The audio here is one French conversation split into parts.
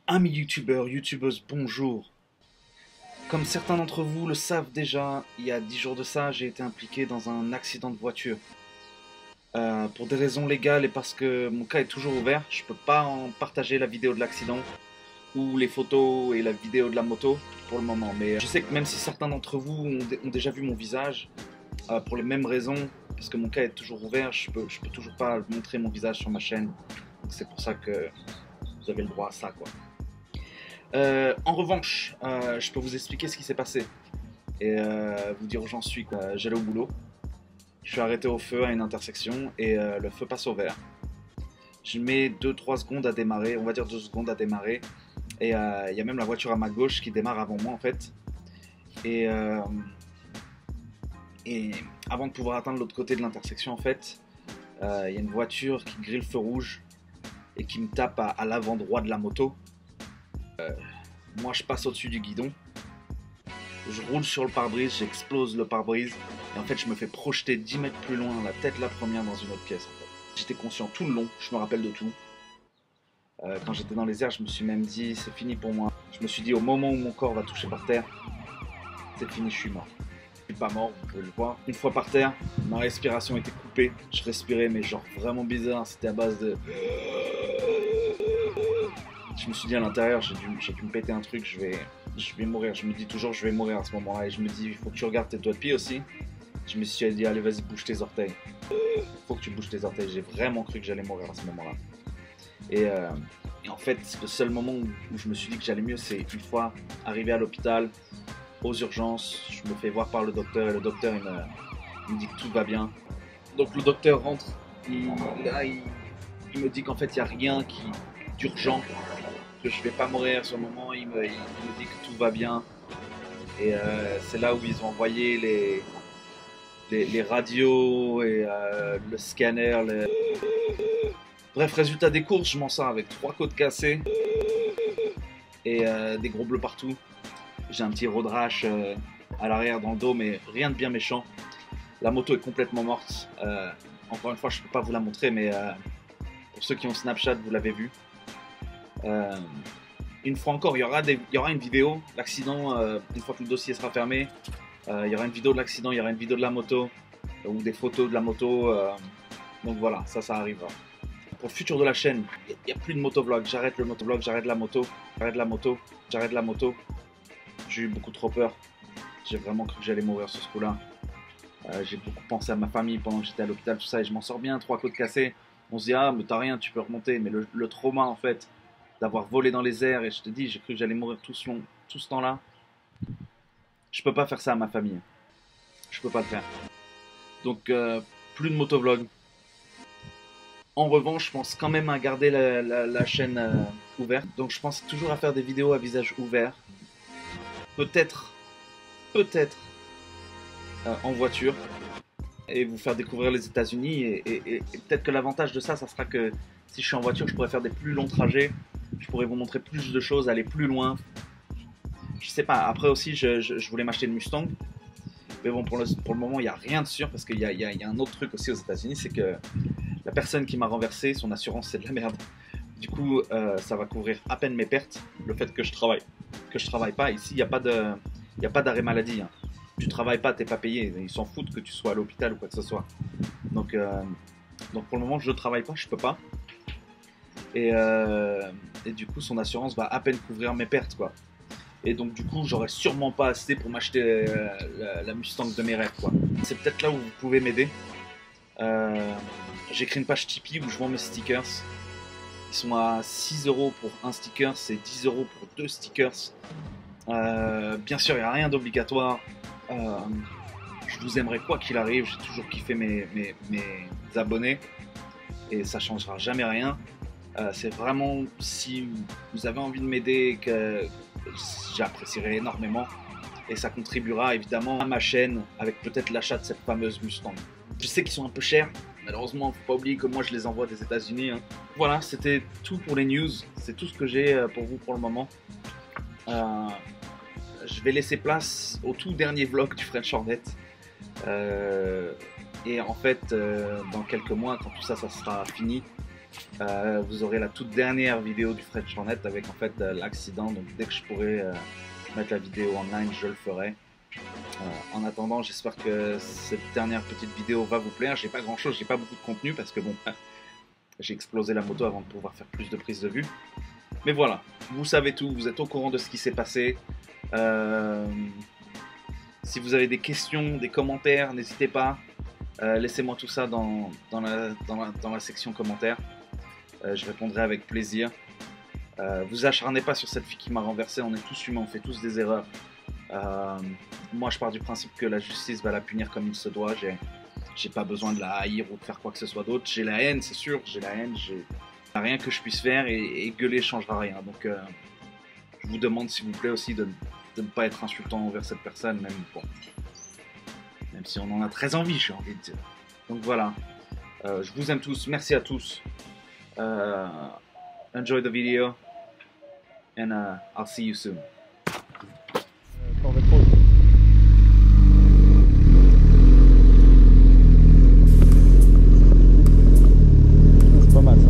Amis youtubeurs, youtubeuses, bonjour. Comme certains d'entre vous le savent déjà, il y a 10 jours de ça, j'ai été impliqué dans un accident de voiture. Pour des raisons légales et parce que mon cas est toujours ouvert, je peux pas en partager la vidéo de l'accident ou les photos et la vidéo de la moto pour le moment. Mais je sais que même si certains d'entre vous ont déjà vu mon visage, pour les mêmes raisons, parce que mon cas est toujours ouvert, je peux toujours pas montrer mon visage sur ma chaîne. C'est pour ça que vous avez le droit à ça, quoi. En revanche, je peux vous expliquer ce qui s'est passé et vous dire où j'en suis, quoi. J'allais au boulot, je suis arrêté au feu à une intersection et le feu passe au vert. Je mets 2-3 secondes à démarrer, on va dire 2 secondes à démarrer, et il y a même la voiture à ma gauche qui démarre avant moi en fait. Et avant de pouvoir atteindre l'autre côté de l'intersection en fait, il y a une voiture qui grille le feu rouge et qui me tape à l'avant droit de la moto. Moi je passe au-dessus du guidon, je roule sur le pare-brise, j'explose le pare-brise et en fait je me fais projeter 10 mètres plus loin, la tête la première dans une autre caisse en fait. J'étais conscient tout le long, je me rappelle de tout. Quand j'étais dans les airs, je me suis même dit c'est fini pour moi. Je me suis dit au moment où mon corps va toucher par terre, c'est fini, je suis mort. Je suis pas mort, vous pouvez le voir. Une fois par terre, ma respiration était coupée, je respirais mais genre vraiment bizarre, c'était à base de... Je me suis dit à l'intérieur, j'ai dû me péter un truc, je vais mourir. Je me dis toujours, je vais mourir à ce moment-là. Et je me dis, il faut que tu regardes tes doigts de pied aussi. Je me suis dit, allez, vas-y, bouge tes orteils. Il faut que tu bouges tes orteils. J'ai vraiment cru que j'allais mourir à ce moment-là. Et en fait, le seul moment où je me suis dit que j'allais mieux, c'est une fois arrivé à l'hôpital, aux urgences. Je me fais voir par le docteur. Et le docteur, il me dit que tout va bien. Donc le docteur rentre. Il me dit qu'en fait, il n'y a rien d'urgent, que je vais pas mourir sur le moment. Il me dit que tout va bien et c'est là où ils ont envoyé les radios et le scanner. Bref, résultat des courses, je m'en sors avec 3 côtes cassées et des gros bleus partout. J'ai un petit road rash à l'arrière dans le dos, mais rien de bien méchant. La moto est complètement morte. Encore une fois, je peux pas vous la montrer, mais pour ceux qui ont Snapchat, vous l'avez vu. Une fois encore, il y aura une vidéo, l'accident, une fois que le dossier sera fermé, il y aura une vidéo de l'accident, il y aura une vidéo de la moto, ou des photos de la moto, donc voilà, ça arrivera. Pour le futur de la chaîne, il n'y a plus de motovlog, j'arrête le motovlog, j'arrête la moto, j'arrête la moto, j'arrête la moto. J'ai eu beaucoup trop peur, j'ai vraiment cru que j'allais mourir sur ce coup-là. J'ai beaucoup pensé à ma famille pendant que j'étais à l'hôpital, tout ça, et je m'en sors bien, 3 côtes cassées. On se dit, ah, mais t'as rien, tu peux remonter, mais le trauma en fait, d'avoir volé dans les airs, et je te dis, j'ai cru que j'allais mourir tout ce temps-là. Je peux pas faire ça à ma famille. Je peux pas le faire. Donc, plus de motovlog. En revanche, je pense quand même à garder la chaîne ouverte. Donc, je pense toujours à faire des vidéos à visage ouvert. Peut-être en voiture. Et vous faire découvrir les États-Unis. Et peut-être que l'avantage de ça sera que si je suis en voiture, je pourrais faire des plus longs trajets. Je pourrais vous montrer plus de choses, aller plus loin. Je sais pas, après aussi je voulais m'acheter une Mustang. Mais bon, pour le moment, il n'y a rien de sûr parce qu'il y a un autre truc aussi aux États-Unis, c'est que la personne qui m'a renversé, son assurance, c'est de la merde. Du coup, ça va couvrir à peine mes pertes, le fait que je travaille pas. Ici, il n'y a pas d'arrêt maladie. Hein. Tu travailles pas, t'es pas payé. Ils s'en foutent que tu sois à l'hôpital ou quoi que ce soit. Donc pour le moment, je ne travaille pas, je peux pas. Et du coup, son assurance va à peine couvrir mes pertes, quoi. Et donc du coup, j'aurais sûrement pas assez pour m'acheter la Mustang de mes rêves, quoi. C'est peut-être là où vous pouvez m'aider. J'ai créé une page Tipeee où je vends mes stickers. Ils sont à 6 € pour un sticker, c'est 10 € pour 2 stickers. Bien sûr, il n'y a rien d'obligatoire. Je vous aimerai quoi qu'il arrive. J'ai toujours kiffé mes abonnés et ça changera jamais rien. C'est vraiment, si vous avez envie de m'aider, que j'apprécierai énormément et ça contribuera évidemment à ma chaîne avec peut-être l'achat de cette fameuse Mustang. Je sais qu'ils sont un peu chers, malheureusement faut pas oublier que moi je les envoie des États-Unis. Hein. Voilà, c'était tout pour les news, c'est tout ce que j'ai pour vous pour le moment. je vais laisser place au tout dernier vlog du French Hornet. Et en fait, dans quelques mois, quand tout ça, ça sera fini, vous aurez la toute dernière vidéo du French Hornet avec en fait l'accident. Donc dès que je pourrai mettre la vidéo online, je le ferai. En attendant, j'espère que cette dernière petite vidéo va vous plaire. J'ai pas grand chose, j'ai pas beaucoup de contenu parce que bon, j'ai explosé la moto avant de pouvoir faire plus de prises de vue. Mais voilà, vous savez tout, vous êtes au courant de ce qui s'est passé. Si vous avez des questions, des commentaires, n'hésitez pas. Laissez-moi tout ça dans la section commentaires. Je répondrai avec plaisir. Vous acharnez pas sur cette fille qui m'a renversé, on est tous humains, on fait tous des erreurs. Moi je pars du principe que la justice va la punir comme il se doit. J'ai pas besoin de la haïr ou de faire quoi que ce soit d'autre. J'ai la haine, c'est sûr, j'ai la haine, j'ai rien que je puisse faire et gueuler changera rien. Donc je vous demande s'il vous plaît aussi de ne pas être insultant envers cette personne, même si on en a très envie, j'ai envie de dire. Donc voilà, je vous aime tous, merci à tous. Enjoy the video and I'll see you soon. C'est pas mal ça.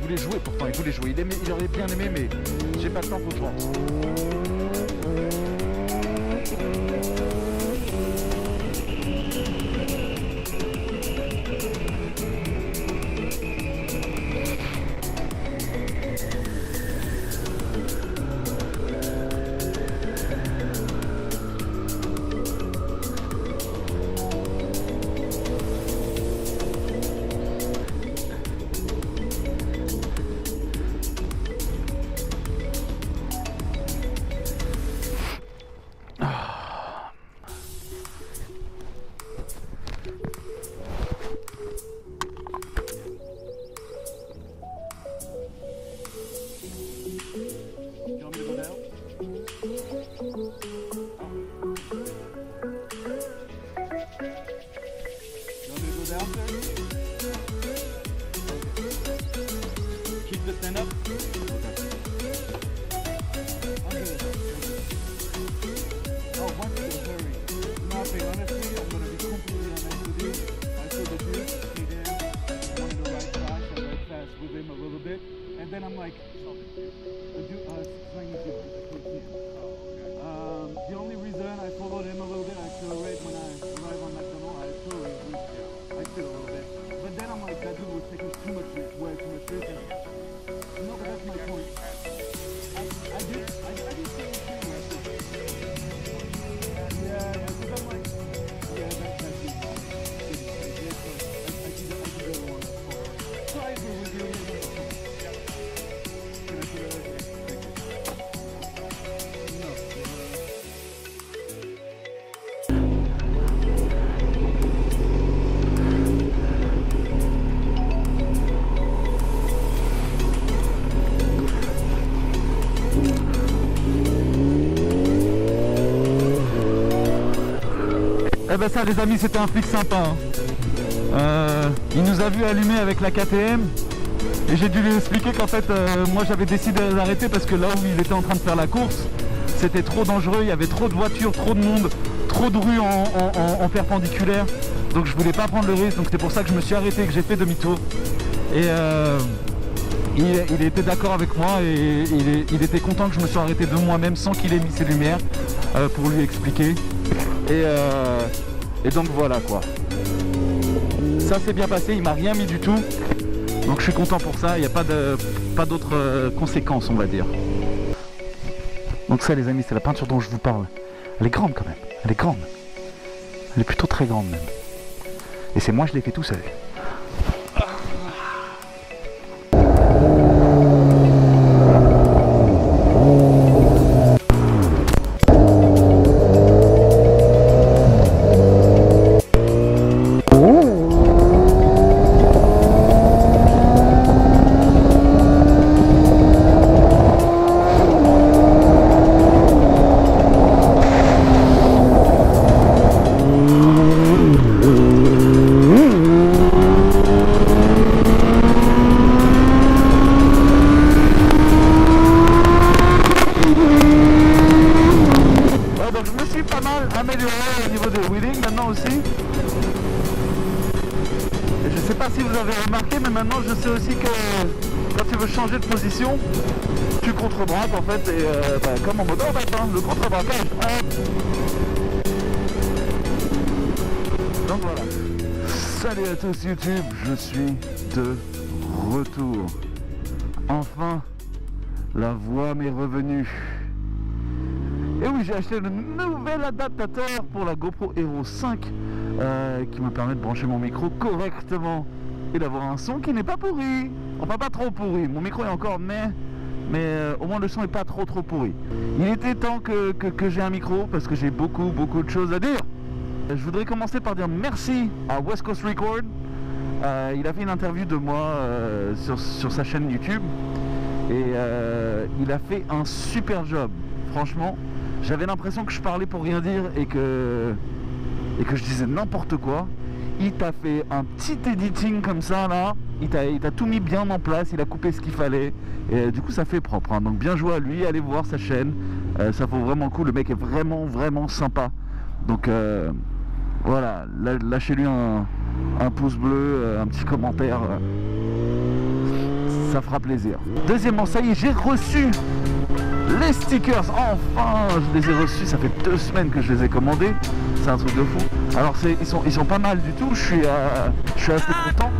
voulait jouer pourtant, il voulait jouer. Il aurait bien aimé, mais j'ai pas le temps pour jouer. Eh ben ça les amis, c'était un flic sympa. Il nous a vu allumer avec la KTM. Et j'ai dû lui expliquer qu'en fait, moi j'avais décidé d'arrêter parce que là où il était en train de faire la course, c'était trop dangereux, il y avait trop de voitures, trop de monde, trop de rues en perpendiculaire. Donc je voulais pas prendre le risque, donc c'est pour ça que je me suis arrêté et que j'ai fait demi-tour. Et il était d'accord avec moi et il était content que je me sois arrêté de moi-même sans qu'il ait mis ses lumières pour lui expliquer. Et donc voilà quoi. Ça s'est bien passé, il m'a rien mis du tout. Donc je suis content pour ça, il n'y a pas d'autres conséquences on va dire. Donc ça les amis, c'est la peinture dont je vous parle. Elle est grande quand même, elle est grande. Elle est plutôt très grande même. Et c'est moi je l'ai fait tout seul. Amélioré au niveau des wheeling maintenant aussi. Et je sais pas si vous avez remarqué, mais maintenant je sais aussi que quand tu veux changer de position, tu contre-braques en fait, et comme en moto en fait, le contre-braquage. Donc voilà. Salut à tous YouTube, je suis de retour. Enfin, la voix m'est revenue. Et oui, j'ai acheté le nouvel adaptateur pour la GoPro Hero 5 qui me permet de brancher mon micro correctement et d'avoir un son qui n'est pas pourri. Enfin, pas trop pourri. Mon micro est encore mais au moins le son n'est pas trop pourri. Il était temps que j'ai un micro parce que j'ai beaucoup de choses à dire. Je voudrais commencer par dire merci à West Coast Record. Il a fait une interview de moi sur sa chaîne YouTube et il a fait un super job. Franchement, j'avais l'impression que je parlais pour rien dire et que je disais n'importe quoi. Il t'a fait un petit editing comme ça là, il t'a tout mis bien en place, il a coupé ce qu'il fallait et du coup ça fait propre, hein. Donc bien joué à lui, allez voir sa chaîne, ça vaut vraiment le coup, le mec est vraiment sympa. Donc voilà, lâchez-lui un pouce bleu, un petit commentaire, ça fera plaisir. Deuxièmement, ça y est, j'ai reçu les stickers, enfin je les ai reçus, ça fait 2 semaines que je les ai commandés, c'est un truc de fou. Alors ils sont pas mal du tout, je suis assez content.